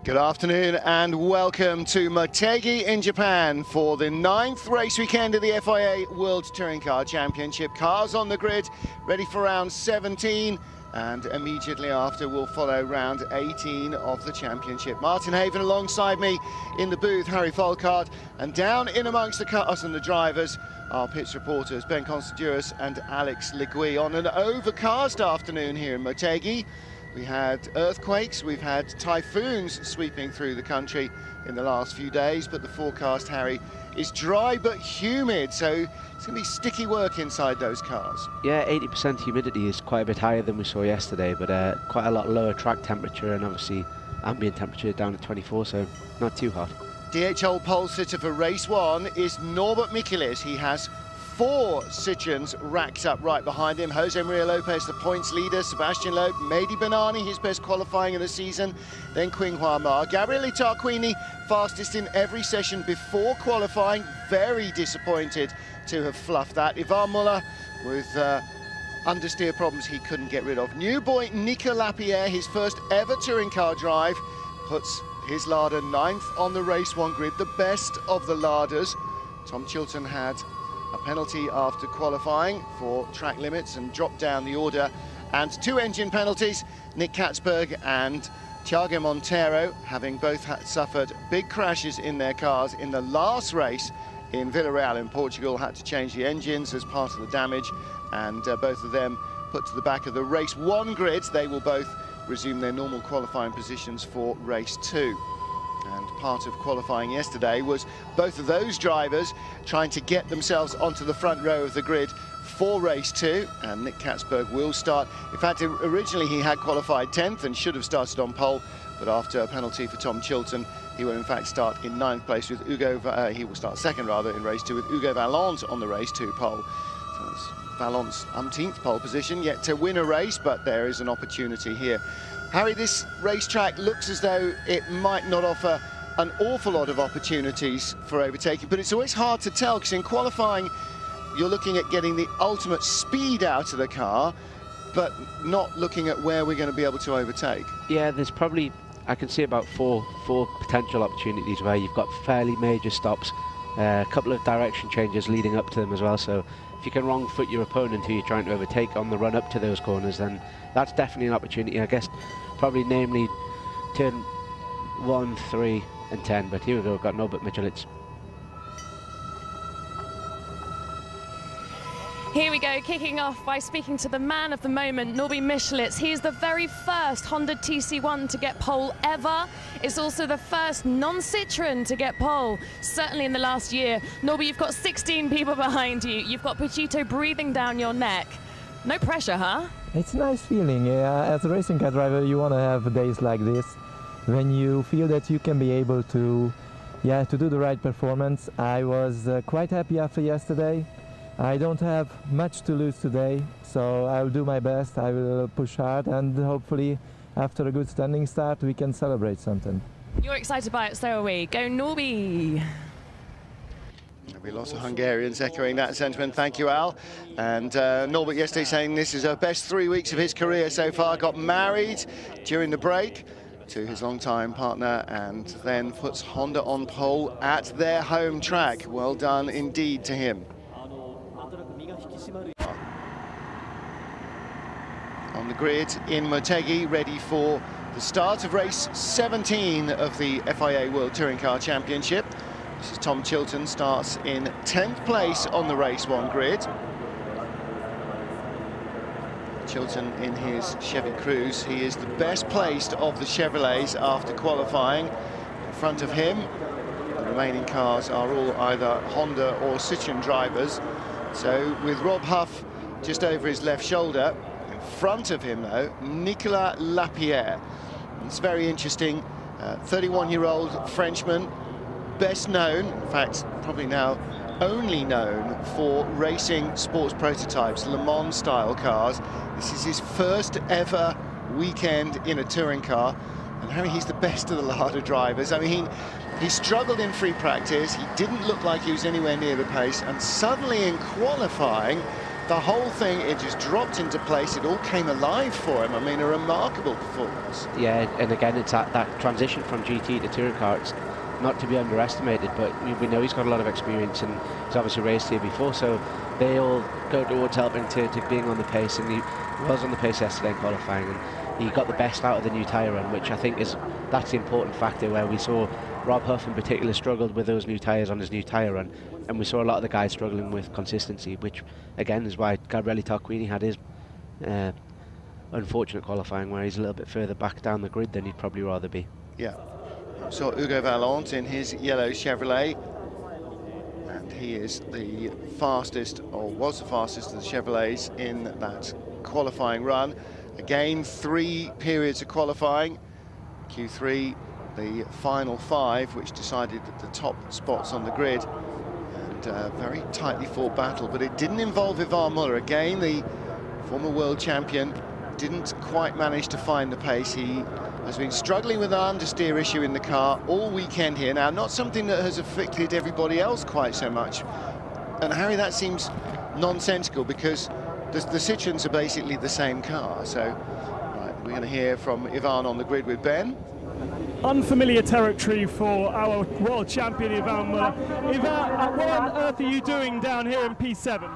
Good afternoon and welcome to Motegi in Japan for the 9th race weekend of the FIA World Touring Car Championship. Cars on the grid, ready for round 17, and immediately after will follow round 18 of the championship. Martin Haven alongside me in the booth, Harry Folkart, and down in amongst the cars and the drivers, our pits reporters Ben Constantouris and Alex Legui. On an overcast afternoon here in Motegi. We had earthquakes, we've had typhoons sweeping through the country in the last few days, but the forecast, Harry, is dry but humid, so it's going to be sticky work inside those cars. Yeah, 80% humidity is quite a bit higher than we saw yesterday, but quite a lot lower track temperature, and obviously ambient temperature down at 24, so not too hot. DHL pole sitter for race 1 is Norbert Michelis. He has 4 Citroens racked up right behind him. Jose Maria Lopez, the points leader. Sebastian Loeb, Mehdi Benani, his best qualifying of the season. Then Qinghua Ma. Gabriele Tarquini, fastest in every session before qualifying. Very disappointed to have fluffed that. Ivan Muller with understeer problems he couldn't get rid of. New boy Nicolas Lapierre, his first ever touring car drive, puts his Lada 9th on the race 1 grid, the best of the Ladas. Tom Chilton had a penalty after qualifying for track limits and dropped down the order, and 2 engine penalties. Nick Katzberg and Thiago Monteiro, having both suffered big crashes in their cars in the last race in Villarreal in Portugal, had to change the engines as part of the damage, and both of them put to the back of the race 1 grids. They will both resume their normal qualifying positions for race 2. And part of qualifying yesterday was both of those drivers trying to get themselves onto the front row of the grid for race 2, and Nick Katzberg will start. In fact, originally he had qualified 10th and should have started on pole, but after a penalty for Tom Chilton, he will in fact start in 9th place with he will start 2nd rather in race 2 with Hugo Valence on the race 2 pole. So that's Valence's umpteenth pole position, yet to win a race, but there is an opportunity here. Harry, this racetrack looks as though it might not offer an awful lot of opportunities for overtaking, but it's always hard to tell, because in qualifying you're looking at getting the ultimate speed out of the car, but not looking at where we're going to be able to overtake. Yeah, there's probably, I can see about four potential opportunities where you've got fairly major stops, a couple of direction changes leading up to them as well, so if you can wrong foot your opponent who you're trying to overtake on the run up to those corners, then that's definitely an opportunity. I guess probably namely turn 1, 3 and 10, but here we go, got Norbert Michelis. Here we go, kicking off by speaking to the man of the moment, Norbert Michelis. He's the very first Honda TC1 to get pole ever. It's also the first non-Citroen to get pole, certainly in the last year. Norbert, you've got 16 people behind you. You've got Pachito breathing down your neck. No pressure, huh? It's a nice feeling. As a racing car driver, you want to have days like this when you feel that you can be able to do the right performance. I was quite happy after yesterday. I don't have much to lose today, so I'll do my best. I will push hard, and hopefully after a good standing start we can celebrate something. You're excited by it, so are we. Go Norby! There'll be lots of Hungarians echoing that sentiment. Thank you, Al. And Norbert yesterday saying this is the best 3 weeks of his career so far. Got married during the break to his longtime partner, and then puts Honda on pole at their home track. Well done indeed to him. On the grid in Motegi, ready for the start of race 17 of the FIA World Touring Car Championship. This is Tom Chilton, starts in 10th place on the race 1 grid. Chilton in his Chevy Cruze, he is the best placed of the Chevrolets after qualifying. In front of him, the remaining cars are all either Honda or Citroen drivers. So with Rob Huff just over his left shoulder, in front of him though, Nicolas Lapierre. It's very interesting, 31-year-old Frenchman, best known, in fact probably now only known for racing sports prototypes, Le Mans style cars. This is his first ever weekend in a touring car, and Harry, he's the best of the Lada drivers. I mean, he struggled in free practice, he didn't look like he was anywhere near the pace, and suddenly in qualifying the whole thing, it just dropped into place. It all came alive for him. I mean, a remarkable performance. Yeah, and again, it's that transition from GT to touring car. It's not to be underestimated, but we know he's got a lot of experience and he's obviously raced here before, so they all go towards helping to being on the pace, and he was on the pace yesterday in qualifying, and he got the best out of the new tyre run, which I think that's the important factor, where we saw Rob Huff in particular struggled with those new tyres on his new tyre run, and we saw a lot of the guys struggling with consistency, which again is why Gabriele Tarquini had his unfortunate qualifying, where he's a little bit further back down the grid than he'd probably rather be. Yeah. So Hugo Valente in his yellow Chevrolet, and he is the fastest, or was the fastest of the Chevrolets in that qualifying run. Again, 3 periods of qualifying. Q3, the final 5, which decided the top spots on the grid, and a very tightly fought battle, but it didn't involve Ivan Muller. Again, the former world champion didn't quite manage to find the pace. He has been struggling with an understeer issue in the car all weekend here. Now, not something that has affected everybody else quite so much. And Harry, that seems nonsensical, because the Citroens are basically the same car. So, right, we're going to hear from Ivan on the grid with Ben. Unfamiliar territory for our world champion Ivan Muller. Ivan, what on earth are you doing down here in P7?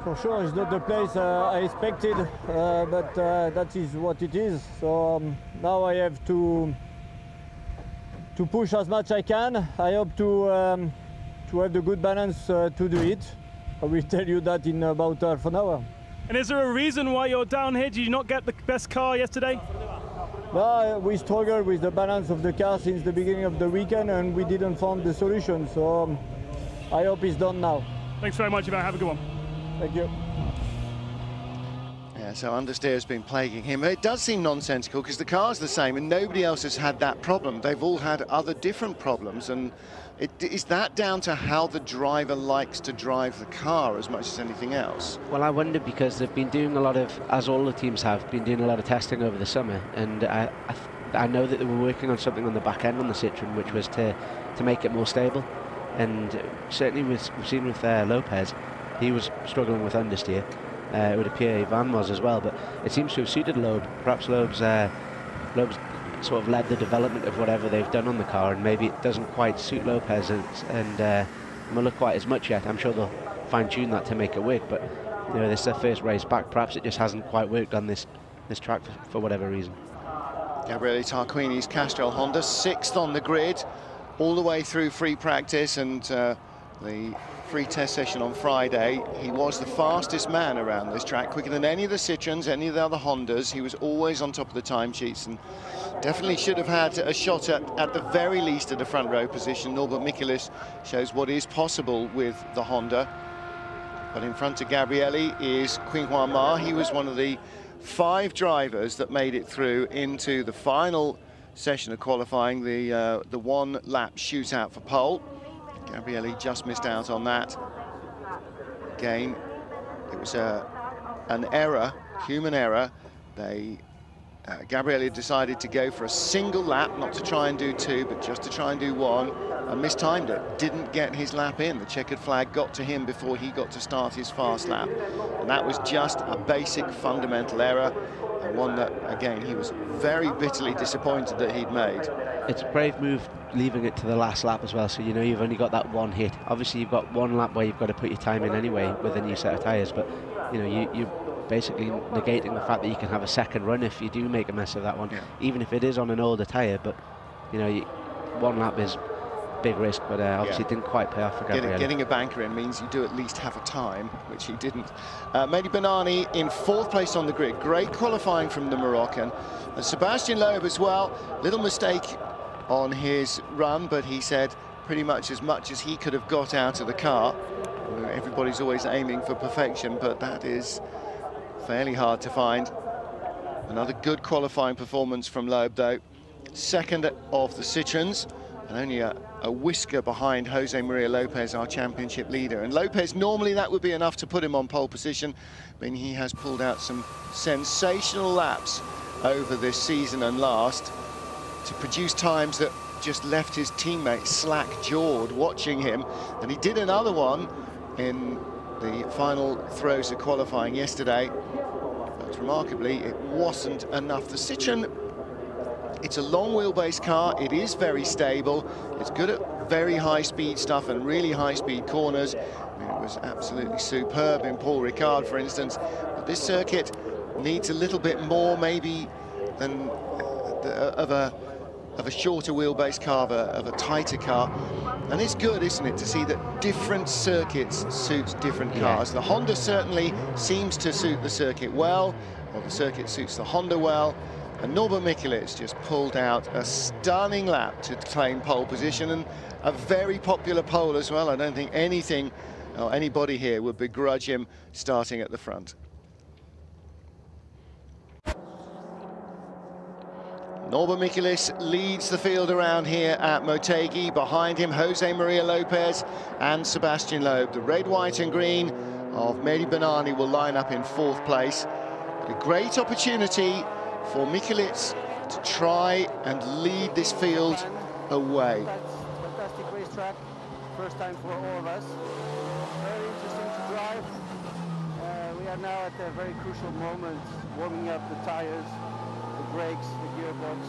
For sure, it's not the place I expected, but that is what it is. So now I have to push as much as I can. I hope to have the good balance to do it. I will tell you that in about half an hour. And is there a reason why you're down here? Did you not get the best car yesterday? No, we struggled with the balance of the car since the beginning of the weekend, and we didn't find the solution. So I hope it's done now. Thanks very much, Ivan. Have a good one. Thank you. Yeah, so understeer has been plaguing him. It does seem nonsensical, because the car's the same and nobody else has had that problem. They've all had other different problems, and is that down to how the driver likes to drive the car as much as anything else? Well, I wonder, because they've been doing a lot of, as all the teams have, been doing a lot of testing over the summer, and I know that they were working on something on the back end on the Citroen, which was to make it more stable. And certainly we've seen with Lopez, he was struggling with understeer. It would appear Ivan was as well, but it seems to have suited Loeb. Perhaps Loeb's sort of led the development of whatever they've done on the car, and maybe it doesn't quite suit Lopez and Muller quite as much yet. I'm sure they'll fine-tune that to make it work, but you know, this is their first race back. Perhaps it just hasn't quite worked on this track for whatever reason. Gabriele Tarquini's Castrol Honda, 6th on the grid, all the way through free practice, and the free test session on Friday. He was the fastest man around this track, quicker than any of the Citroens, any of the other Hondas. He was always on top of the timesheets, and definitely should have had a shot at the very least at the front row position. Norbert Michelis shows what is possible with the Honda. But in front of Gabriele is Qinhuan Ma. He was one of the 5 drivers that made it through into the final session of qualifying, the one-lap shootout for pole. Gabriele just missed out on that. Again, it was an error, human error. Gabriele decided to go for a single lap, not to try and do 2, but just to try and do 1, and mistimed it. Didn't get his lap in. The checkered flag got to him before he got to start his fast lap. And that was just a basic fundamental error, and one that, again, he was very bitterly disappointed that he'd made. It's a brave move leaving it to the last lap as well, so you know you've only got that one hit. Obviously you've got one lap where you've got to put your time in anyway with a new set of tyres, but you know you're basically negating the fact that you can have a second run if you do make a mess of that one, yeah. Even if it is on an older tyre. But you know, one lap is big risk, but obviously it didn't quite pay off for Gabriele. Getting a banker in means you do at least have a time, which he didn't. Mehdi Benani in 4th place on the grid. Great qualifying from the Moroccan. And Sebastian Loeb as well. Little mistake on his run, but he said pretty much as he could have got out of the car. Everybody's always aiming for perfection, but that is fairly hard to find. Another good qualifying performance from Loeb, though. 2nd of the Citroens, and only a whisker behind Jose Maria Lopez, our championship leader. And Lopez, normally that would be enough to put him on pole position, but he has pulled out some sensational laps over this season and last to produce times that just left his teammates slack-jawed watching him. And he did another one in the final throws of qualifying yesterday. But remarkably, it wasn't enough. The Citroen, it's a long wheelbase car. It is very stable. It's good at very high-speed stuff and really high-speed corners. I mean, it was absolutely superb in Paul Ricard, for instance. But this circuit needs a little bit more, maybe, than of a shorter wheelbase car, of a tighter car. And it's good, isn't it, to see that different circuits suit different cars. The Honda certainly seems to suit the circuit well, or the circuit suits the Honda well. And Norbert Mikulec just pulled out a stunning lap to claim pole position, and a very popular pole as well. I don't think anything or anybody here would begrudge him starting at the front. Norbert Mikulec leads the field around here at Motegi. Behind him, Jose Maria Lopez and Sebastian Loeb. The red, white and green of Mehdi Benani will line up in 4th place. A great opportunity for Mikulec to try and lead this field away. Fantastic racetrack, first time for all of us. Very interesting to drive. We are now at a very crucial moment, warming up the tires, the brakes, the gearbox,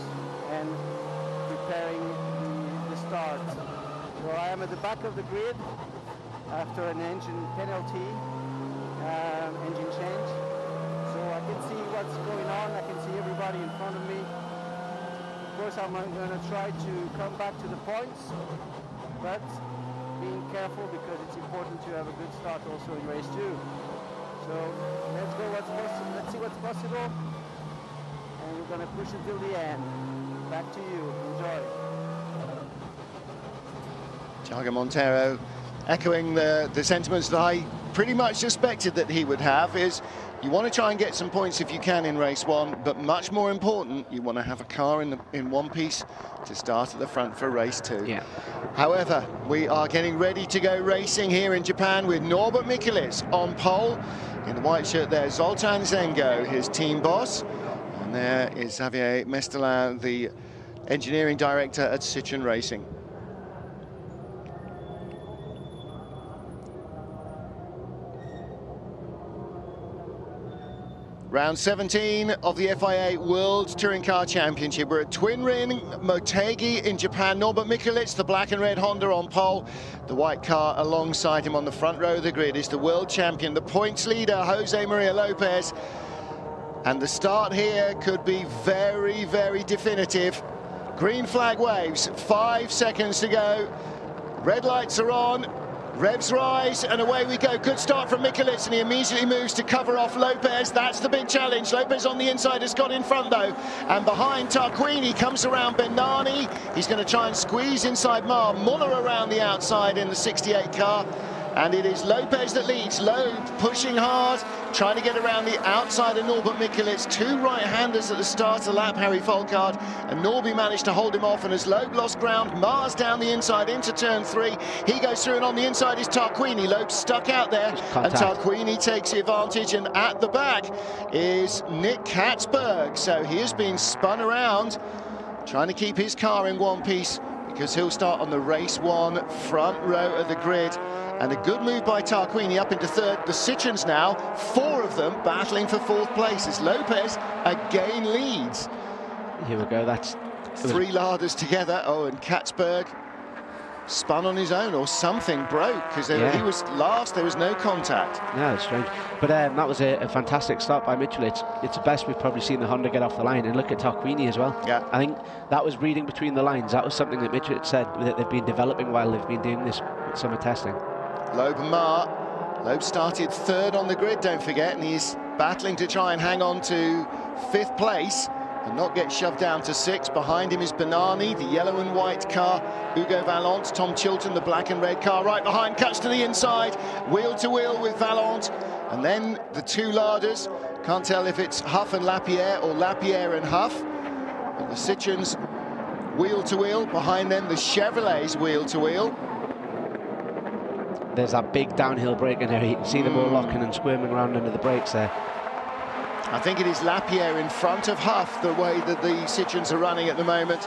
and preparing the start. So I am at the back of the grid after an engine penalty, engine change. So I can see what's going on. I can see everybody in front of me. Of course, I'm going to try to come back to the points, but being careful because it's important to have a good start also in race 2. So let's go. Let's see what's possible. And we're going to push it till the end. Back to you. Enjoy. Thiago Monteiro echoing the sentiments that I pretty much suspected that he would have. Is you want to try and get some points if you can in race 1, but much more important, you want to have a car in one piece to start at the front for race 2. Yeah. However, we are getting ready to go racing here in Japan with Norbert Mikulec on pole. In the white shirt there, Zoltan Zengo, his team boss. And there is Xavier Mestelin, the engineering director at Citroen Racing. Round 17 of the FIA World Touring Car Championship. We're at Twin Ring, Motegi in Japan. Norbert Mikulec, the black and red Honda on pole. The white car alongside him on the front row of the grid is the world champion, the points leader, Jose Maria Lopez. And the start here could be very, very definitive. Green flag waves, 5 seconds to go. Red lights are on. Revs rise, and away we go. Good start from Mikulec, and he immediately moves to cover off Lopez. That's the big challenge. Lopez on the inside has got in front, though. And behind Tarquini comes around Benani. He's going to try and squeeze inside Mar. Muller around the outside in the 68 car. And it is Lopez that leads. Loeb pushing hard, trying to get around the outside of Norbert Mikulec. 2 right-handers at the start of the lap, Harry Folkard, and Norby managed to hold him off. And as Loeb lost ground, Mars down the inside into turn 3. He goes through, and on the inside is Tarquini. Loeb stuck out there, and Tarquini takes the advantage. And at the back is Nick Katzberg. So he has been spun around, trying to keep his car in one piece, because he'll start on the race 1 front row of the grid. And a good move by Tarquini up into 3rd. The Citroens now, 4 of them battling for 4th place as Lopez again leads. Here we go. That's 3 larders together. Oh, and Katzberg spun on his own, or something broke, because he was last. There was no contact. No, it's strange. But that was a fantastic start by Mikulec. It's the best we've probably seen the Honda get off the line. And look at Tarquini as well. Yeah. I think that was reading between the lines. That was something that Mikulec said that they've been developing while they've been doing this summer testing. Loeb and Mar. Loeb started 3rd on the grid, don't forget, and he's battling to try and hang on to 5th place and not get shoved down to 6th. Behind him is Benani, the yellow and white car. Hugo Vallant, Tom Chilton, the black and red car right behind, cuts to the inside, wheel to wheel with Vallant. And then the 2 larders. Can't tell if it's Huff and Lapierre or Lapierre and Huff. But the Citroens wheel to wheel. Behind them, the Chevrolets wheel to wheel. There's that big downhill break in there. You can see them all locking and squirming around under the brakes there. I think it is Lapierre in front of Huff, the way that the Citroens are running at the moment.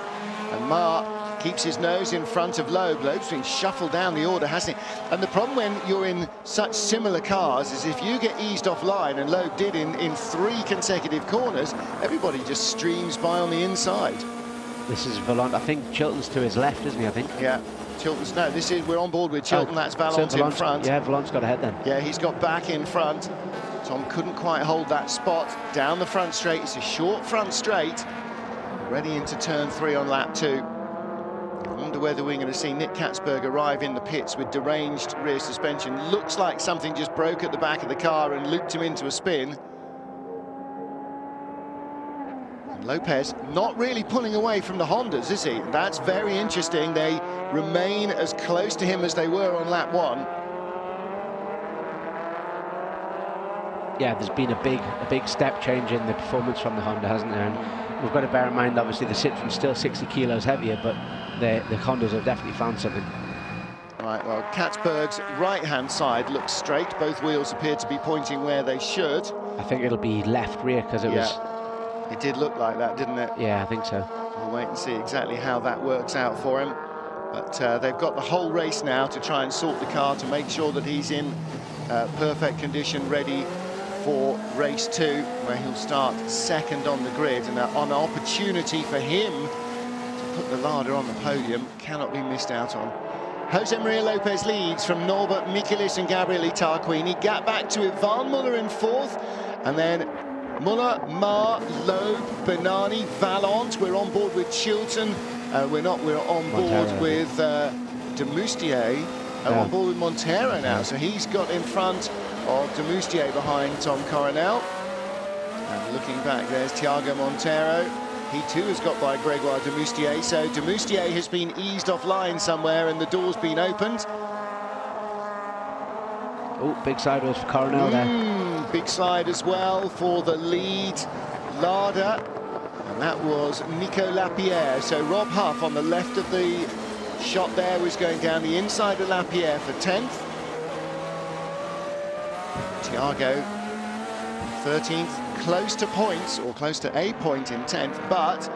And Mar keeps his nose in front of Loeb. Loeb's been shuffled down the order, hasn't he? And the problem when you're in such similar cars is if you get eased off line, and Loeb did in 3 consecutive corners, everybody just streams by on the inside. This is Vallant. I think Chilton's to his left, isn't he, I think? Yeah. Chilton's, no, we're on board with Chilton. That's Vallant in front. Yeah, Vallant's got ahead then. Yeah, he's got back in front. Tom couldn't quite hold that spot. Down the front straight. It's a short front straight. Ready into turn 3 on lap 2. I wonder whether we're going to see Nick Katzberg arrive in the pits with deranged rear suspension. Looks like something just broke at the back of the car and looped him into a spin. And Lopez not really pulling away from the Hondas, is he? That's very interesting. They remain as close to him as they were on lap 1. Yeah, there's been a big step change in the performance from the Honda, hasn't there? And we've got to bear in mind, obviously, the Citroen's still 60 kilos heavier, but the Hondas have definitely found something. Right, well, Katzberg's right-hand side looks straight. Both wheels appear to be pointing where they should. I think it'll be left rear, because it was... It did look like that, didn't it? Yeah, I think so. We'll wait and see exactly how that works out for him. But they've got the whole race now to try and sort the car to make sure that he's in perfect condition, ready for race 2, where he'll start second on the grid, and an opportunity for him to put the Lada on the podium cannot be missed out on. Jose Maria Lopez leads from Norbert Michelis and Gabriele Tarquini. Gap back to Ivan Muller in 4th, and then Muller, Mar, Loeb, Bernani, Vallant. We're on board with Chilton. We're on board with de Moustier. On board with Montero now, so he's got in front of de Moustier behind Tom Coronel. And looking back, there's Thiago Montero. He too has got by Gregoire de Moustier, so de Moustier has been eased off line somewhere and the door's been opened. Oh, big sideways for Coronel there. Big slide as well for the lead Lada, and that was Nico Lapierre. So Rob Huff on the left of the shot there was going down the inside of Lapierre for 10th. Thiago 13th, close to points, or close to a point in 10th, but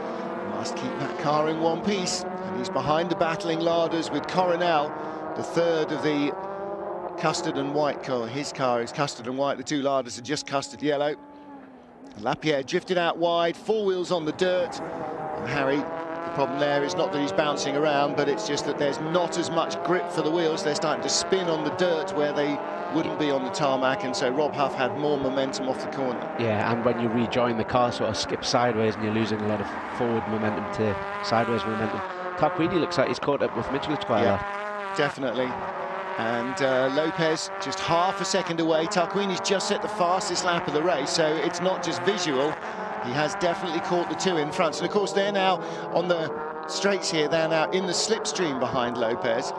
must keep that car in one piece. And he's behind the battling Ladas with Coronel, the third of the custard and white car. His car is custard and white, the 2 Ladas are just custard yellow. Lapierre drifted out wide, 4 wheels on the dirt. And Harry, the problem there is not that he's bouncing around, but it's just that there's not as much grip for the wheels. They're starting to spin on the dirt where they wouldn't be on the tarmac, and so Rob Huff had more momentum off the corner. Yeah, and when you rejoin, the car sort of skips sideways and you're losing a lot of forward momentum to sideways momentum. Tarquini looks like he's caught up with Michelis quite a lot. Definitely. And Lopez just half a second away. Tarquini's just set the fastest lap of the race, so it's not just visual. He has definitely caught the 2 in front. And of course, they're now on the straights here. They're now in the slipstream behind Lopez.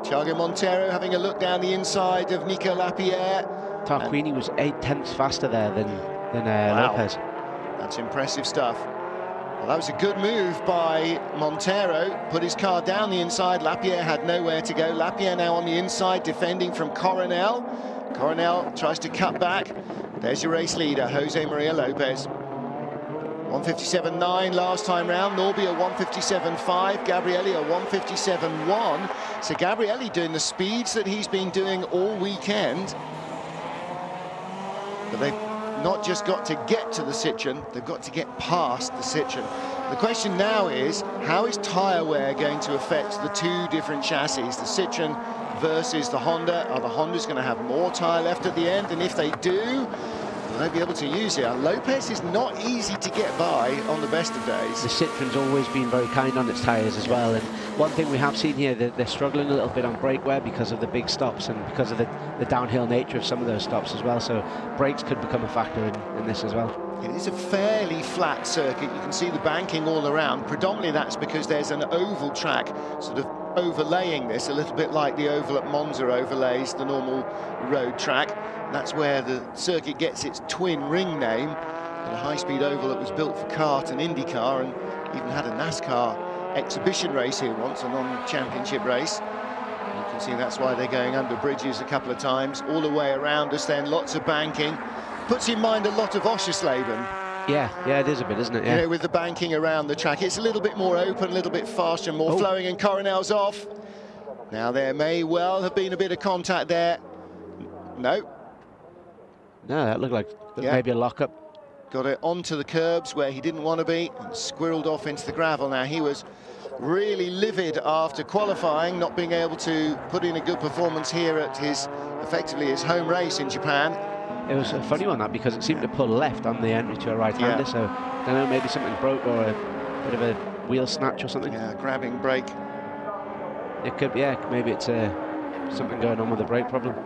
Thiago Montero having a look down the inside of Nico Lapierre. Tarquini was 8/10 faster there than Lopez. That's impressive stuff. Well, that was a good move by Montero. Put his car down the inside. Lapierre had nowhere to go. Lapierre now on the inside, defending from Coronel. Coronel tries to cut back. There's your race leader, Jose Maria Lopez. 157.9 last time round. Norby a 157.5. Gabriele a 157.1. So Gabriele doing the speeds that he's been doing all weekend. But they've not just got to get to the Citroen, they've got to get past the Citroen. The question now is, how is tyre wear going to affect the 2 different chassis, the Citroen versus the Honda? Are the Hondas going to have more tyre left at the end? And if they do, will they be able to use it? Lopez is not easy to get by on the best of days. The Citroen's always been very kind on its tyres as well, and one thing we have seen here, they're struggling a little bit on brake wear because of the big stops and because of the downhill nature of some of those stops as well, so brakes could become a factor in this as well. It is a fairly flat circuit. You can see the banking all around. Predominantly that's because there's an oval track sort of overlaying this, a little bit like the oval at Monza overlays the normal road track. That's where the circuit gets its twin ring name. And a high-speed oval that was built for kart and IndyCar, and even had a NASCAR exhibition race here once, a non-championship race. You can see that's why they're going under bridges a couple of times. All the way around us then, lots of banking. Puts in mind a lot of Oschersleben. Yeah, it is a bit, isn't it? Yeah. You know, with the banking around the track, it's a little bit more open, a little bit faster, more flowing, and Coronel's off. Now, there may well have been a bit of contact there. No, that looked like maybe a lock-up. got it onto the curbs where he didn't want to be and squirreled off into the gravel. Now, he was really livid after qualifying, not being able to put in a good performance here at effectively his home race in Japan. It was a funny one, that, because it seemed to pull left on the entry to a right-hander, so I don't know, maybe something broke or a bit of a wheel snatch or something. Yeah, grabbing brake. It could be, maybe it's something going on with the brake problem.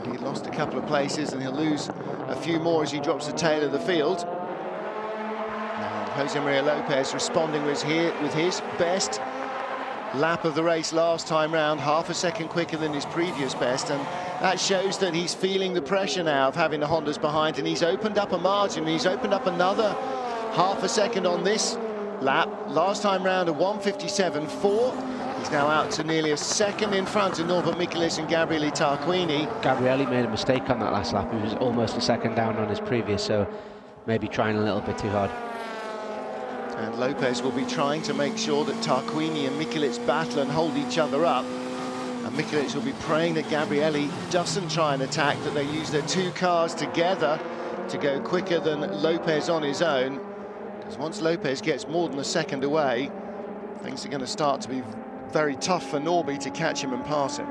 He lost a couple of places and he'll lose a few more as he drops the tail of the field. Now, Jose Maria Lopez responding with his best lap of the race last time round, half a second quicker than his previous best, and that shows that he's feeling the pressure now of having the Hondas behind, and he's opened up a margin, and he's opened up another half a second on this lap. Last time round, a 1:57.4. He's now out to nearly a second in front of Norbert Michelis and Gabriele Tarquini. Gabriele made a mistake on that last lap. He was almost a second down on his previous, so maybe trying a little bit too hard. And Lopez will be trying to make sure that Tarquini and Michelis battle and hold each other up. And Michelis will be praying that Gabriele doesn't try and attack, that they use their two cars together to go quicker than Lopez on his own. Because once Lopez gets more than a second away, things are going to start to be very tough for Norby to catch him and pass him.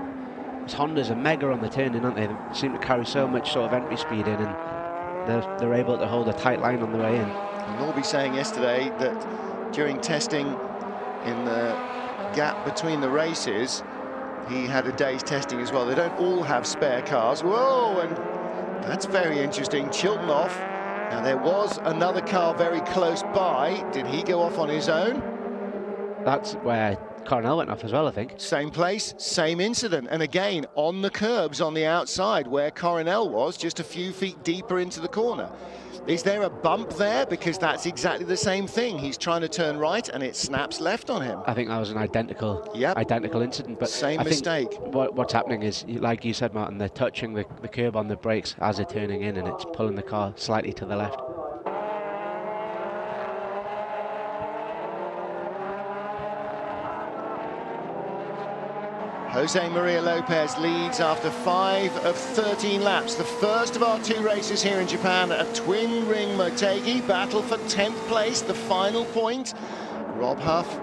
His Hondas are mega on the turning, aren't they? They seem to carry so much sort of entry speed in, and they're able to hold a tight line on the way in. Norby saying yesterday that during testing in the gap between the races, he had a day's testing as well. They don't all have spare cars. Whoa, and that's very interesting. Chilton off. Now, there was another car very close by. Did he go off on his own? That's where Coronel went off as well, I think. Same place, same incident. And again, on the curbs on the outside where Coronel was, just a few feet deeper into the corner. Is there a bump there? Because that's exactly the same thing. He's trying to turn right and it snaps left on him. I think that was an identical incident. But same mistake. What's happening is, like you said, Martin, they're touching the curb on the brakes as they're turning in, and it's pulling the car slightly to the left. Jose Maria Lopez leads after 5 of 13 laps. The first of our 2 races here in Japan, a twin ring Motegi battle for 10th place, the final point. Rob Huff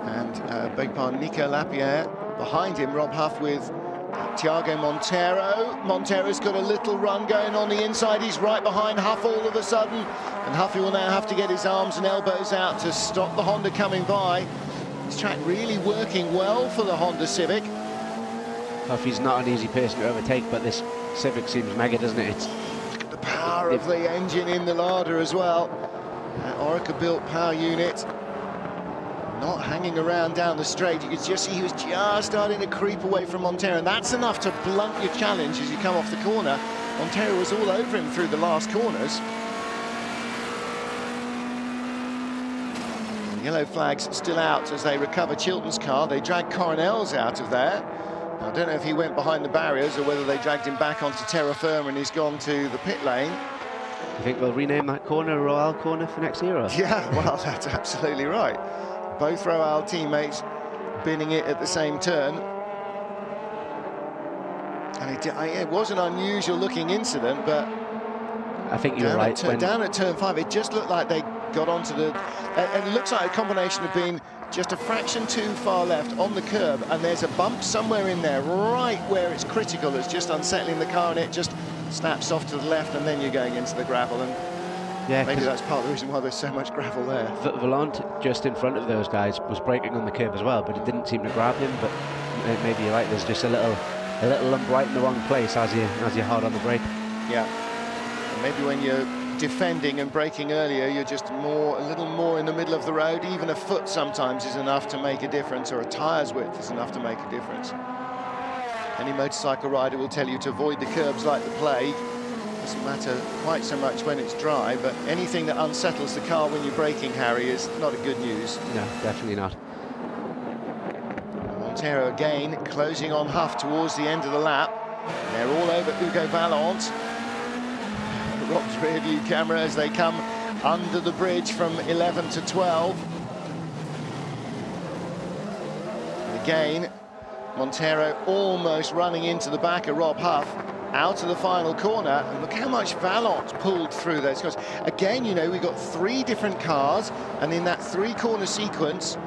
and beg pardon, Nico Lapierre behind him. Rob Huff with Thiago Montero. Montero's got a little run going on the inside. He's right behind Huff all of a sudden, and Huffy will now have to get his arms and elbows out to stop the Honda coming by. This track really working well for the Honda Civic. Huffy's not an easy person to overtake, but this Civic seems mega, doesn't it? Look at the power of the engine in the Lada as well. That Orica-built power unit not hanging around down the straight. You could just see he was just starting to creep away from Montero, and that's enough to blunt your challenge as you come off the corner. Montero was all over him through the last corners. Yellow flags still out as they recover Chilton's car. They drag Coronel's out of there. I don't know if he went behind the barriers or whether they dragged him back onto terra firma and he's gone to the pit lane. You think they'll rename that corner Royale Corner for next year? Or? Yeah, well, that's absolutely right. Both Royale teammates binning it at the same turn. And it was an unusual looking incident, but I think you're right. Down at turn 5, it just looked like they got onto the... And it looks like a combination of being just a fraction too far left on the curb, and there's a bump somewhere in there, right where it's critical, that's just unsettling the car, and it just snaps off to the left, and then you're going into the gravel. And yeah, maybe that's part of the reason why there's so much gravel there. Volant, just in front of those guys, was braking on the curb as well, but it didn't seem to grab him. But maybe you're right, there's just a little lump right in the wrong place as you're hard on the brake. Yeah. And maybe when you're defending and braking earlier, you're just a little more in the middle of the road. Even a foot sometimes is enough to make a difference, or a tyre's width is enough to make a difference. Any motorcycle rider will tell you to avoid the curbs like the plague. Doesn't matter quite so much when it's dry, but anything that unsettles the car when you're braking, Harry, is not a good news. No, definitely not. Montero again closing on Huff towards the end of the lap. They're all over Hugo Vallant. Rob's rear view camera as they come under the bridge from 11 to 12. And again, Montero almost running into the back of Rob Huff, out of the final corner, and look how much Vallon's pulled through those cars. Again, you know, we've got 3 different cars, and in that 3-corner sequence,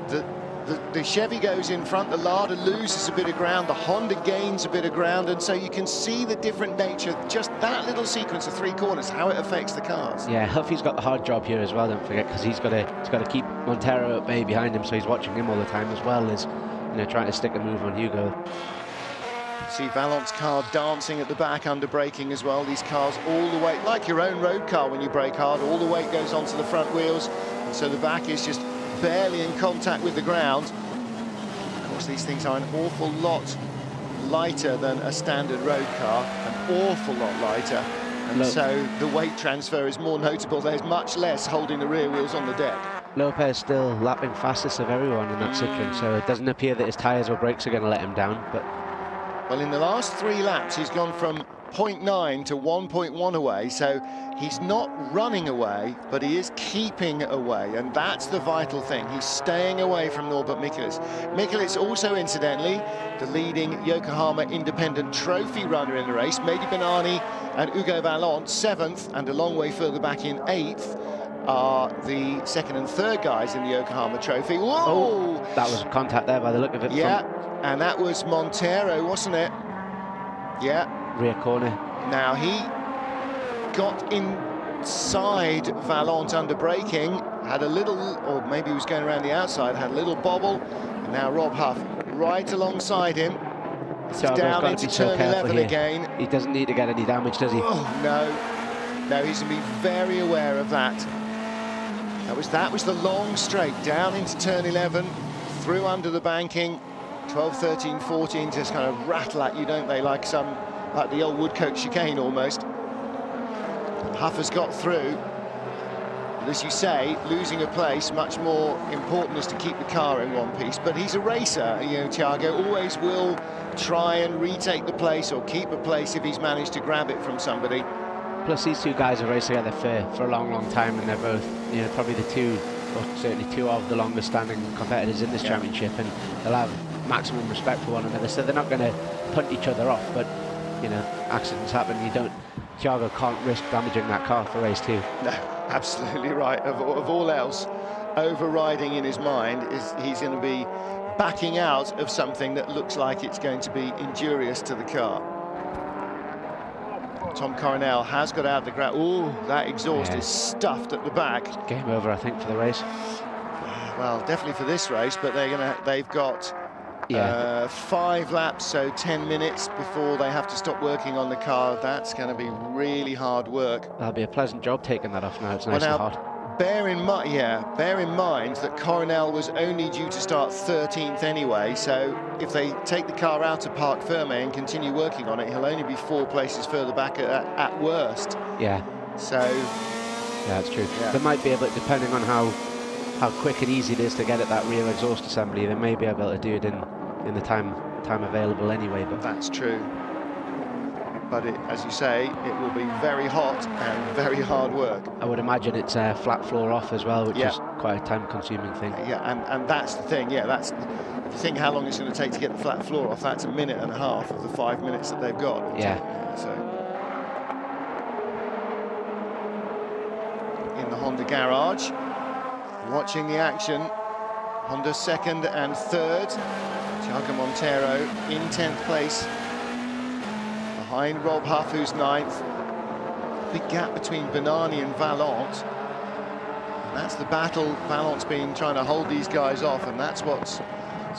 the Chevy goes in front, the Lada loses a bit of ground, the Honda gains a bit of ground, and so you can see the different nature, just that little sequence of 3 corners, how it affects the cars. Yeah, Huffy's got the hard job here as well, don't forget, because he's got to keep Montero at bay behind him, so he's watching him all the time, as well as, you know, trying to stick a move on Hugo. See Vallon's car dancing at the back under braking as well. These cars all the way, like your own road car when you brake hard, all the weight goes onto the front wheels, and so the back is just barely in contact with the ground. Of course, these things are an awful lot lighter than a standard road car, an awful lot lighter, and so the weight transfer is more notable. There's much less holding the rear wheels on the deck. Lopez still lapping fastest of everyone in that Citroen, so it doesn't appear that his tyres or brakes are going to let him down. But well, in the last 3 laps, he's gone from 0.9 to 1.1 away, so he's not running away, but he is keeping away, and that's the vital thing. He's staying away from Norbert Michelis. Michelis also, incidentally, the leading Yokohama Independent Trophy runner in the race. Mehdi Benani and Hugo Vallon, 7th, and a long way further back in 8th, are the 2nd and 3rd guys in the Yokohama Trophy. Whoa! Oh, that was a contact there by the look of it. Yeah, and that was Montero, wasn't it? Yeah. Rear corner. Now he got inside Vallon under braking, had a little, or maybe he was going around the outside, had a little bobble, and now Rob Huff right alongside him. He's down into turn 11 again. He doesn't need to get any damage, does he? Oh, no, he's going to be very aware of that. That was the long straight down into turn 11, through under the banking. 12, 13, 14 just kind of rattle at you, don't they, like the old Woodcote chicane almost. Huff has got through. But as you say, losing a place, much more important is to keep the car in one piece. But he's a racer, you know, Thiago always will try and retake the place or keep a place if he's managed to grab it from somebody. Plus, these 2 guys have raced together for a long, long time, and they're both, you know, probably the 2, or certainly 2 of the longest standing competitors in this championship, and they'll have maximum respect for one another, so they're not going to punt each other off, but, you know, accidents happen. Thiago can't risk damaging that car for race 2. No, absolutely right. Of all else, overriding in his mind is he's going to be backing out of something that looks like it's going to be injurious to the car. Tom Coronel has got out of the ground. Ooh, that exhaust is stuffed at the back. Game over, I think, for the race. Well, definitely for this race, but they've got 5 laps, so 10 minutes before they have to stop working on the car. That's going to be really hard work. That'll be a pleasant job taking that off now. It's nice and hot. Bear in mind that Coronel was only due to start 13th anyway, so if they take the car out of Parc Ferme and continue working on it, he'll only be 4 places further back at worst. Yeah. So. Yeah, that's true. Yeah. There might be a bit, depending on how quick and easy it is to get at that rear exhaust assembly, they may be able to do it in the time available anyway. But that's true. But as you say, it will be very hot and very hard work. I would imagine it's a flat floor off as well, which is quite a time-consuming thing. Yeah, and that's the thing. Yeah, that's if you think how long it's going to take to get the flat floor off, that's 1.5 minutes of the 5 minutes that they've got. Yeah. So in the Honda garage, watching the action. Honda 2nd and 3rd. Thiago Montero in 10th place. Behind Rob Huff, who's 9th. Big gap between Benani and Vallon. And that's the battle Vallon's been trying to hold these guys off, and that's what's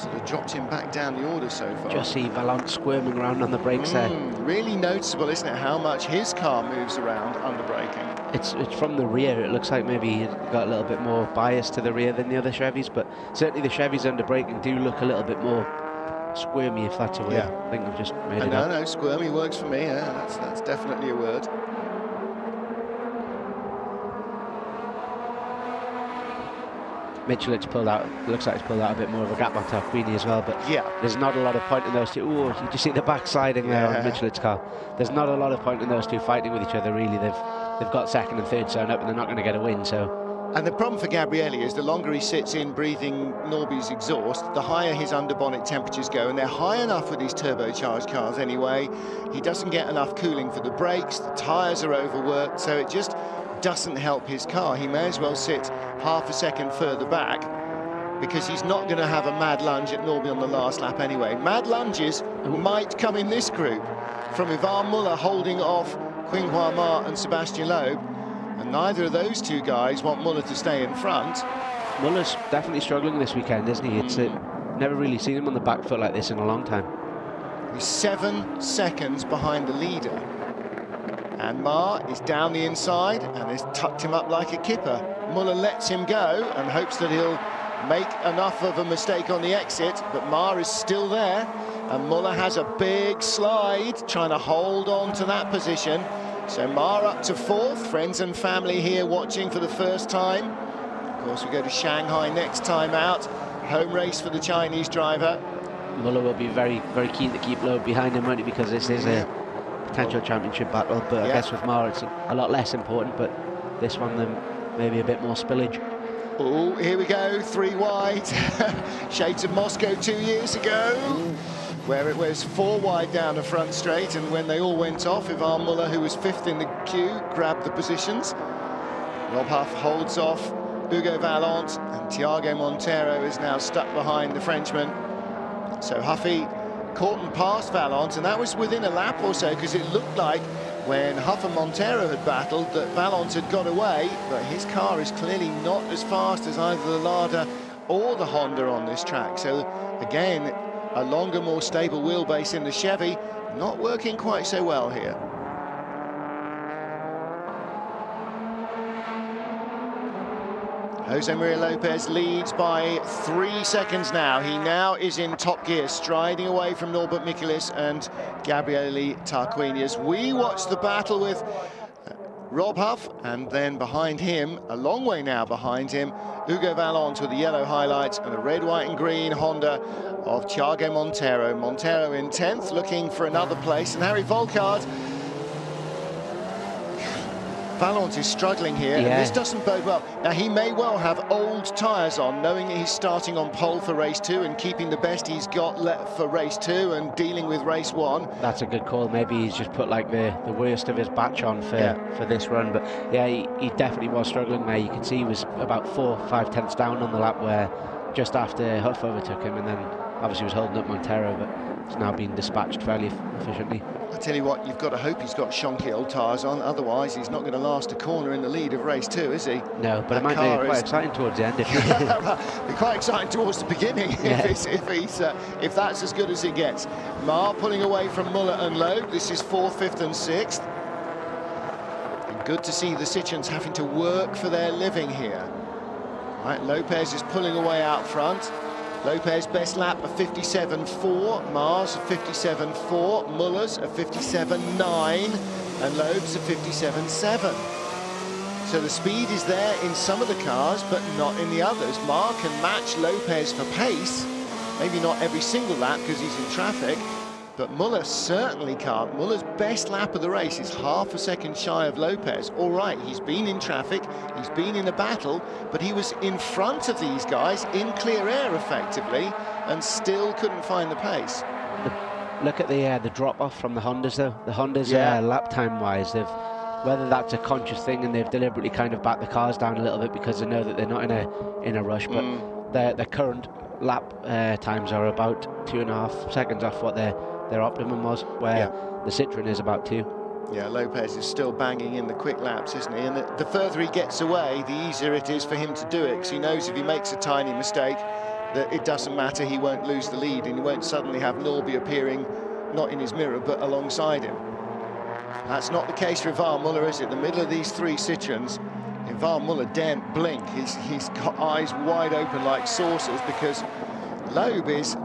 sort of dropped him back down the order so far. Just see Vallon squirming around on the brakes there. Really noticeable, isn't it, how much his car moves around under braking. It's from the rear. It looks like maybe he got a little bit more bias to the rear than the other Chevys, but certainly the Chevys under braking do look a little bit more squirmy, if that's a word. I think I've just made it up. No, squirmy works for me. Yeah, that's definitely a word. Michelet's pulled out. Looks like he's pulled out a bit more of a gap on Tarquini as well, but there's not a lot of point in those 2. Oh, did you see the backsliding there on Michelet's car? There's not a lot of point in those 2 fighting with each other, really. they've got second and third sewn up and they're not going to get a win. So. And the problem for Gabrielli is the longer he sits in breathing Norby's exhaust, the higher his underbonnet temperatures go, and they're high enough with these turbocharged cars anyway. He doesn't get enough cooling for the brakes, the tyres are overworked, so it just doesn't help his car. He may as well sit half a second further back, because he's not going to have a mad lunge at Norby on the last lap anyway. Mad lunges might come in this group, from Ivan Muller holding off Qinghua Ma and Sebastian Loeb. And neither of those two guys want Muller to stay in front. Muller's definitely struggling this weekend, isn't he? It's never really seen him on the back foot like this in a long time. He's 7 seconds behind the leader. And Ma is down the inside and has tucked him up like a kipper. Muller lets him go and hopes that he'll make enough of a mistake on the exit, but Ma is still there. And Muller has a big slide, trying to hold on to that position. So Ma up to 4th, friends and family here watching for the first time. Of course, we go to Shanghai next time out. Home race for the Chinese driver. Muller will be very, very keen to keep Loeb behind him, won't he? Because this is a potential championship battle. But I guess with Ma, it's a lot less important. But this one, then maybe a bit more spillage. Oh, here we go, 3 wide. Shades of Moscow 2 years ago. Where it was 4 wide down the front straight, and when they all went off, Ivan Muller, who was 5th in the queue, grabbed the positions. Rob Huff holds off Hugo Vallant, and Thiago Montero is now stuck behind the Frenchman. So Huffy caught and passed Vallant, and that was within a lap or so, because it looked like when Huff and Montero had battled that Vallant had got away, but his car is clearly not as fast as either the Lada or the Honda on this track. So again, a longer, more stable wheelbase in the Chevy, not working quite so well here. Jose Maria Lopez leads by 3 seconds now. He now is in top gear, striding away from Norbert Michelis and Gabriele Tarquini. As we watch the battle with Rob Huff, and then behind him, a long way now behind him, Hugo Vallant with the yellow highlights and the red, white and green Honda of Thiago Montero. Montero in 10th, looking for another place, and Harry Volkard. Vallant is struggling here, and this doesn't bode well. Now, he may well have old tyres on, knowing that he's starting on pole for race 2 and keeping the best he's got left for race 2 and dealing with race 1. That's a good call. Maybe he's just put like the worst of his batch on for this run. But yeah, he definitely was struggling there. You can see he was about 4-5 tenths down on the lap, where just after Huff overtook him, and then obviously was holding up Montero, but it's now been dispatched fairly efficiently. I tell you what, you've got to hope he's got shonky old tyres on, otherwise he's not going to last a corner in the lead of race 2, is he? No, but it might be quite exciting towards the end. If be quite exciting towards the beginning, if that's as good as it gets. Ma pulling away from Muller and Loeb. This is 4th, 5th and 6th. And good to see the Citroens having to work for their living here. Right, Lopez is pulling away out front. Lopez best lap of 57.4, Mars a 57.4, Muller's a 57.9, and Loeb's a 57.7. So the speed is there in some of the cars, but not in the others. Ma can match Lopez for pace, maybe not every single lap because he's in traffic, but Muller certainly can't. Muller's best lap of the race is half a second shy of Lopez. All right, he's been in traffic, he's been in a battle, but he was in front of these guys in clear air effectively and still couldn't find the pace. Look at the drop-off from the Hondas though. The Hondas, lap time-wise, whether that's a conscious thing and they've deliberately kind of backed the cars down a little bit because they know that they're not in a rush, but their current lap times are about 2.5 seconds off what their optimum was, where the Citroen is about 2. Yeah, Lopez is still banging in the quick laps, isn't he? And the further he gets away, the easier it is for him to do it, because he knows if he makes a tiny mistake, that it doesn't matter, he won't lose the lead, and he won't suddenly have Norby appearing, not in his mirror, but alongside him. That's not the case for Ivan Muller, is it? The middle of these 3 Citroens, Ivan Muller daren't blink. He's got eyes wide open like saucers, because Loeb is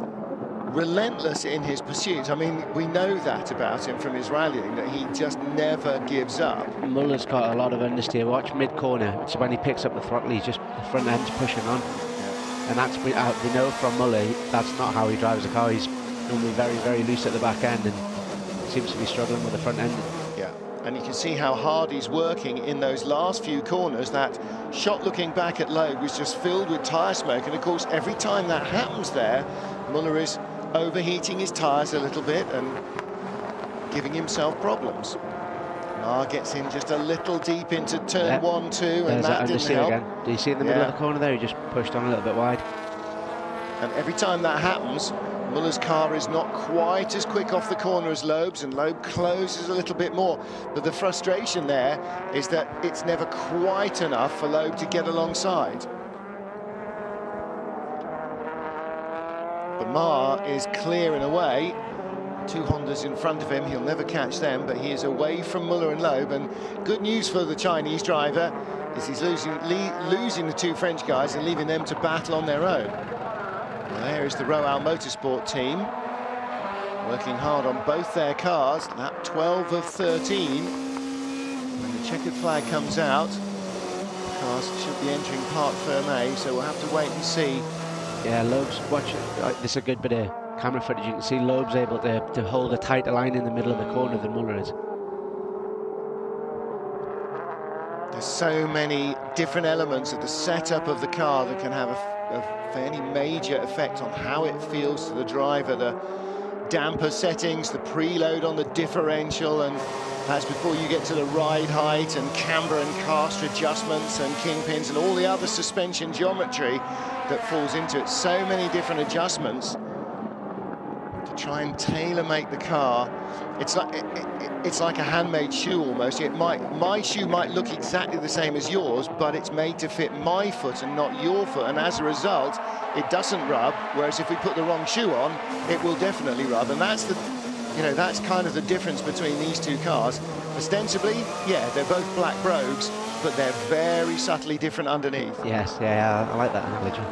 relentless in his pursuit. I mean, we know that about him from his rallying, that he just never gives up. Muller's got a lot of understeer. Watch mid-corner, which is when he picks up the throttle, he's just the front end's pushing on. And that's, we know from Muller, that's not how he drives a car. He's normally very, very loose at the back end and seems to be struggling with the front end. Yeah, And you can see how hard he's working in those last few corners. That shot looking back at Loeb was just filled with tyre smoke, and of course every time that happens there, Muller is overheating his tyres a little bit and giving himself problems. Mar gets in just a little deep into turn 1, 2, and that didn't help. Again. Do you see in the middle of the corner there? He just pushed on a little bit wide. And every time that happens, Muller's car is not quite as quick off the corner as Loeb's, and Loeb closes a little bit more. But the frustration there is that it's never quite enough for Loeb to get alongside. But Mar is clearing away. 2 Hondas in front of him, he'll never catch them, but he is away from Muller and Loeb. And good news for the Chinese driver is he's losing the 2 French guys and leaving them to battle on their own. Well, there is the Roal Motorsport team, working hard on both their cars. Lap 12 of 13. When the checkered flag comes out, the cars should be entering Parc Fermé, so we'll have to wait and see. Yeah, Loeb's watching. This is a good bit of camera footage. You can see Loeb's able to hold a tighter line in the middle of the corner than Muller is. There's so many different elements of the setup of the car that can have a fairly major effect on how it feels to the driver. The damper settings, the preload on the differential, and that's before you get to the ride height and camber and caster adjustments and kingpins and all the other suspension geometry that falls into it. So many different adjustments to try and tailor-make the car. It's like a handmade shoe almost. My shoe might look exactly the same as yours, but it's made to fit my foot and not your foot, and as a result it doesn't rub, whereas if we put the wrong shoe on, it will definitely rub. And that's the, you know, that's kind of the difference between these 2 cars. Ostensibly, yeah, they're both black brogues, but they're very subtly different underneath. Yes, yeah, I like that analogy.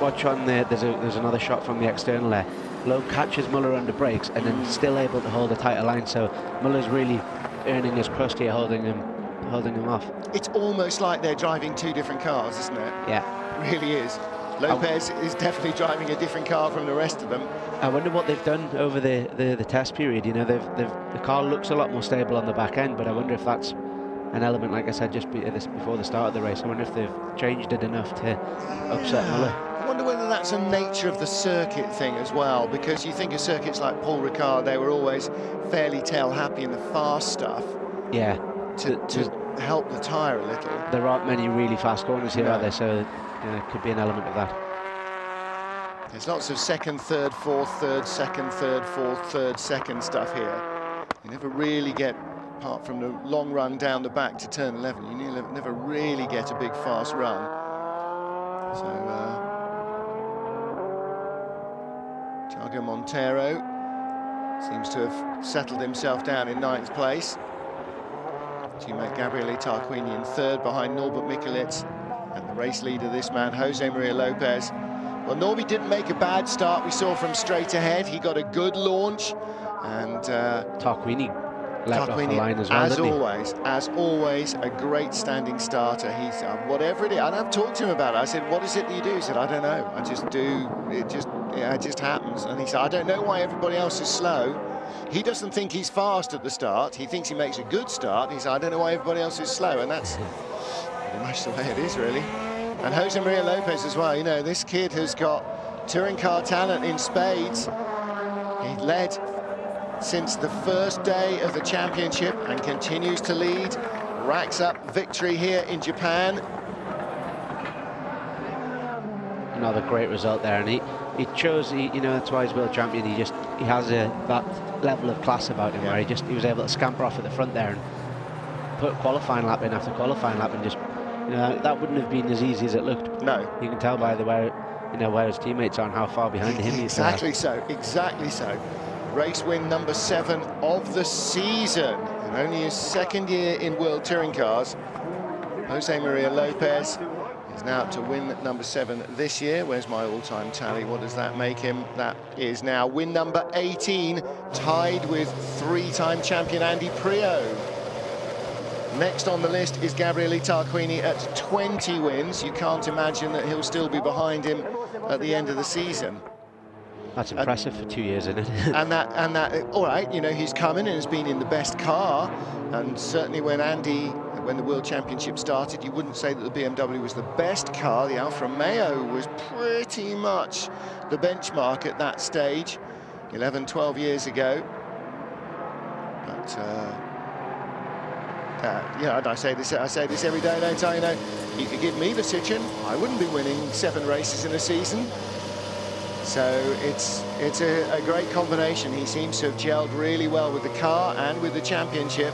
Watch on there. There's another shot from the external there. Loeb catches Muller under brakes and then still able to hold a tighter line. So Muller's really earning his crust here, holding him off. It's almost like they're driving 2 different cars, isn't it? Yeah, it really is. Lopez is definitely driving a different car from the rest of them. I wonder what they've done over the test period. You know, the car looks a lot more stable on the back end, but I wonder if that's an element, like I said, just before the start of the race. I wonder if they've changed it enough to upset Muller. I wonder whether that's a nature of the circuit thing as well, because you think of circuits like Paul Ricard, they were always fairly tail-happy in the fast stuff. Yeah. To help the tyre a little. There aren't many really fast corners here, are there? So it could be an element of that. There's lots of second, third, fourth, third, second, third, fourth, third, second stuff here. You never really get, apart from the long run down the back to turn 11, you never really get a big fast run. So Thiago Monteiro seems to have settled himself down in 9th place. Teammate Gabriele Tarquini in 3rd behind Norbert Mikulits, and the race leader, this man, Jose Maria Lopez. Well, Norby didn't make a bad start. We saw from straight ahead. He got a good launch, and Tarquini left off the line as well, as always, a great standing starter. He's whatever it is, and I've talked to him about it. I said, what is it that you do? He said, I don't know, I just do, it just happens. And he said, I don't know why everybody else is slow. He doesn't think he's fast at the start. He thinks he makes a good start. He said, I don't know why everybody else is slow, and that's pretty much the way it is, really. And Jose Maria Lopez as well. You know, this kid has got touring car talent in spades. He led since the first day of the championship and continues to lead. Racks up victory here in Japan. Another great result there, and he chose, you know, that's why he's world champion. He has that level of class about him, where he was able to scamper off at the front there and put qualifying lap in after qualifying lap, and just, you know, that wouldn't have been as easy as it looked. No, you can tell by where his teammates are and how far behind him he is. Exactly so. Race win number 7 of the season, and only his 2nd year in World Touring Cars. Jose Maria Lopez is now up to win number 7 this year. Where's my all-time tally? What does that make him? That is now win number 18, tied with 3-time champion Andy Priaulx. Next on the list is Gabriele Tarquini at 20 wins. You can't imagine that he'll still be behind him at the end of the season. That's impressive for 2 years, isn't it? and that, all right, you know, he's come in and has been in the best car, and certainly when the World Championship started, you wouldn't say that the BMW was the best car. The Alfa Romeo was pretty much the benchmark at that stage, 11, 12 years ago. But yeah, and I say this every day, don't I? You know, you could give me the Citroen, I wouldn't be winning 7 races in a season. So it's a great combination. He seems to have gelled really well with the car and with the championship.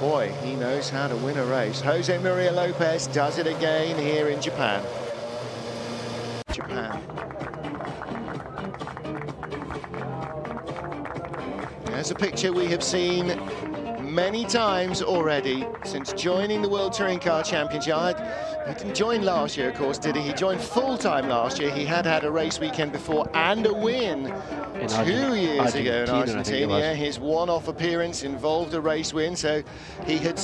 Boy, he knows how to win a race. Jose Maria Lopez does it again here in Japan. There's a picture we have seen many times already since joining the World Touring Car Championship. He didn't join last year, of course, did he? He joined full-time last year. He had a race weekend before and a win 2 years ago in Argentina. Yeah, his one-off appearance involved a race win, so he had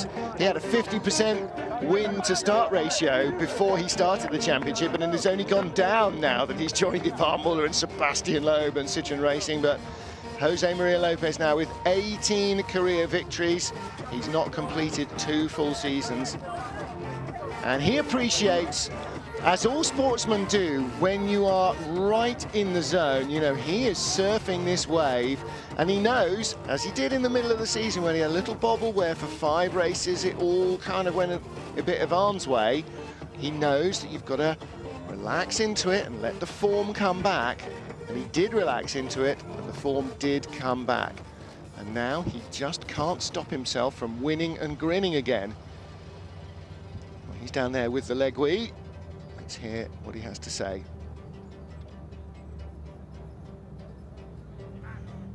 a 50% win to start ratio before he started the championship, and it has only gone down now that he's joined Ivan Muller and Sebastian Loeb and Citroen Racing. But Jose Maria Lopez now with 18 career victories. He's not completed 2 full seasons. And he appreciates, as all sportsmen do, when you are right in the zone. You know, he is surfing this wave, and he knows, as he did in the middle of the season when he had a little bobble where for 5 races it all kind of went a bit of arm's way. He knows that you've got to relax into it and let the form come back. And he did relax into it, and the form did come back. And now he just can't stop himself from winning and grinning again. Well, he's down there with the Legui. Let's hear what he has to say.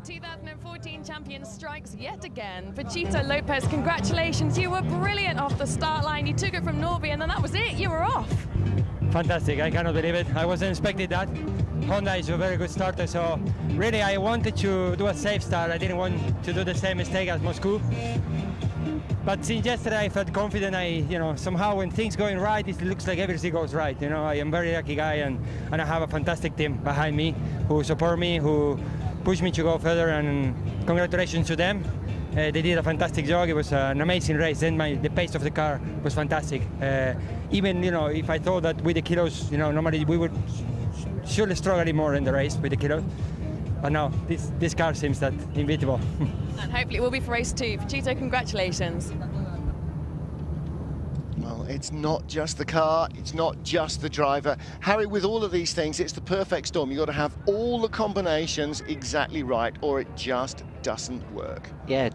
2014 champion strikes yet again. Pachito Lopez, congratulations. You were brilliant off the start line. You took it from Norby, and then that was it. You were off. Fantastic. I cannot believe it. I wasn't expecting that. Honda is a very good starter, so really I wanted to do a safe start. I didn't want to do the same mistake as Moscow. But since yesterday I felt confident. Somehow when things going right, it looks like everything goes right. You know, I am a very lucky guy, and I have a fantastic team behind me who support me, who push me to go further, and congratulations to them. They did a fantastic job. It was an amazing race. Then the pace of the car was fantastic. Even, if I thought that with the kilos, normally we would surely struggle more in the race with the kilos. But now, this car seems that inevitable. And hopefully it will be for race 2. Pachito, congratulations. Well, it's not just the car, it's not just the driver. Harry, with all of these things, it's the perfect storm. You've got to have all the combinations exactly right, or it just doesn't work. Yeah,